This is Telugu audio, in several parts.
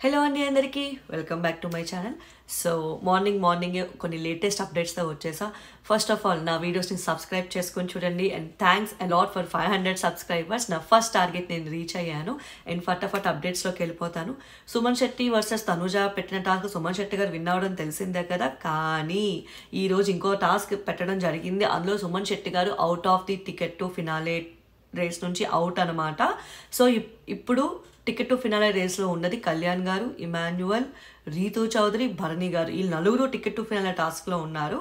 హలో అండి అందరికీ welcome back to my channel. So morning కొన్ని లేటెస్ట్ అప్డేట్స్తో వచ్చేసా. ఫస్ట్ ఆఫ్ ఆల్ నా వీడియోస్ని సబ్స్క్రైబ్ చేసుకొని చూడండి and thanks a lot for 500 subscribers. నా ఫస్ట్ టార్గెట్ నేను రీచ్ అయ్యాను అండ్ ఫటాఫట్ అప్డేట్స్లోకి వెళ్ళిపోతాను. సుమన్ శెట్టి వర్సెస్ తనుజ పెట్టిన టాస్క్ సుమన్ శెట్టి గారు విన్ అవ్వడం తెలిసిందే కదా, కానీ ఈరోజు ఇంకో టాస్క్ పెట్టడం జరిగింది. అందులో సుమన్ శెట్టి గారు out of the ticket to finale race నుంచి అవుట్ అనమాట. సో ఇప్పుడు టికెట్ టు ఫినాలే రేస్లో ఉన్నది కళ్యాణ్ గారు, ఇమాన్యువల్, రీతూ చౌదరి, భరణి గారు. ఈ నలుగురు టికెట్ టు ఫినాలే టాస్క్లో ఉన్నారు.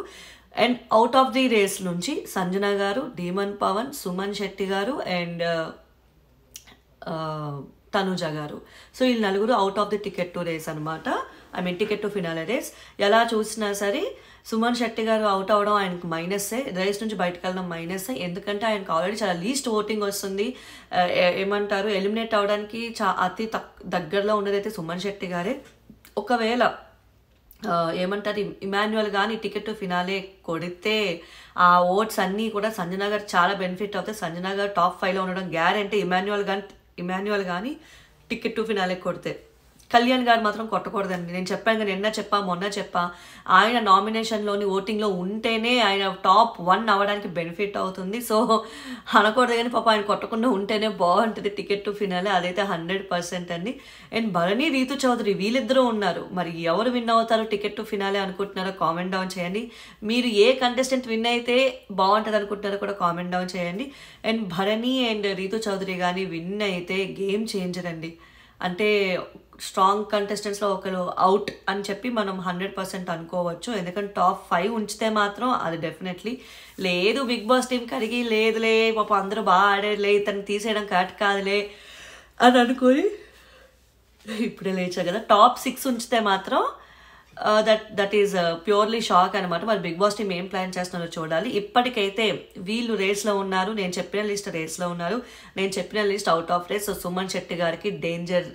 And out of the race నుంచి సంజన గారు, డీమన్ పవన్, సుమన్ శెట్టి గారు అండ్ తనుజ గారు. సో ఈ నలుగురు out of the ticket to race అనమాట. Ticket to finale race. ఎలా చూసినా సరే సుమన్ శెట్టి గారు అవుట్ అవ్వడం ఆయనకు మైనస్సే, రేస్ నుంచి బయటకు వెళ్ళడం మైనస్సే. ఎందుకంటే ఆయనకు ఆల్రెడీ చాలా లీస్ట్ ఓటింగ్ వస్తుంది. ఏమంటారు, ఎలిమినేట్ అవ్వడానికి అతి దగ్గరలో ఉన్నదైతే సుమన్ శెట్టి గారే. ఒకవేళ ఏమంటారు ఇమాన్యువల్ కానీ టికెట్ టు ఫినాలే కొడితే ఆ ఓట్స్ అన్నీ కూడా సంజన గారు చాలా బెనిఫిట్ అవుతాయి. సంజన గారు టాప్ 5లో ఉండడం గ్యారంటీ. ఇమాన్యువల్ కానీ టికెట్ టు ఫినాలే కొడితే. కళ్యాణ్ గారు మాత్రం కొట్టకూడదండి. నేను చెప్పాను కదా, నిన్న చెప్పా మొన్న చెప్పా, ఆయన నామినేషన్లోని ఓటింగ్లో ఉంటేనే ఆయన టాప్ 1 అవ్వడానికి బెనిఫిట్ అవుతుంది. సో అనకూడదు, కానీ పాప ఆయన కొట్టకుండా ఉంటేనే బాగుంటుంది టికెట్ టు ఫినాలే. అదైతే 100% అండి. అండ్ భరణి, రీతూ చౌదరి వీళ్ళిద్దరూ ఉన్నారు. మరి ఎవరు విన్ అవుతారు టికెట్ టు ఫినాలే అనుకుంటున్నారో కామెంట్ డౌన్ చేయండి. మీరు ఏ కంటెస్టెంట్ విన్ అయితే బాగుంటుంది అనుకుంటున్నారో కూడా కామెంట్ డౌన్ చేయండి. అండ్ భరణి అండ్ రీతూ చౌదరి కానీ విన్ అయితే గేమ్ చేంజర్ అండి. అంటే స్ట్రాంగ్ కంటెస్టెంట్స్లో ఒకరు అవుట్ అని చెప్పి మనం 100% అనుకోవచ్చు. ఎందుకంటే టాప్ 5 ఉంచితే మాత్రం అది డెఫినెట్లీ లేదు. బిగ్ బాస్ టీం కడిగి లేదులే పాప అందరూ బాగా ఆడేలే, ఇతను తీసేయడం కరెక్ట్ కాదులే అని అనుకొని ఇప్పుడే లేచా కదా. టాప్ 6 ఉంచితే మాత్రం దట్ ఈస్ ప్యూర్లీ షాక్ అనమాట. మరి బిగ్ బాస్ టీం ఏం ప్లాన్ చేస్తున్నారో చూడాలి. ఇప్పటికైతే వీళ్ళు రేస్లో ఉన్నారు, నేను చెప్పిన లిస్ట్ రేస్లో ఉన్నారు, నేను చెప్పిన list out of race. So Suman Shetty గారికి డేంజర్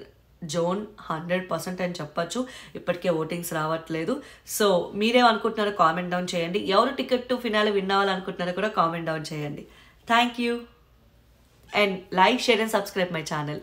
జోన్ 100% అని చెప్పచ్చు. ఇప్పటికే ఓటింగ్స్ రావట్లేదు. సో మీరేమనుకుంటున్నారో కామెంట్ డౌన్ చేయండి. ఎవరు టికెట్ టు ఫినాలే విన్ అవ్వాలనుకుంటున్నారో కూడా కామెంట్ డౌన్ చేయండి. Thank you and like, share and subscribe my channel.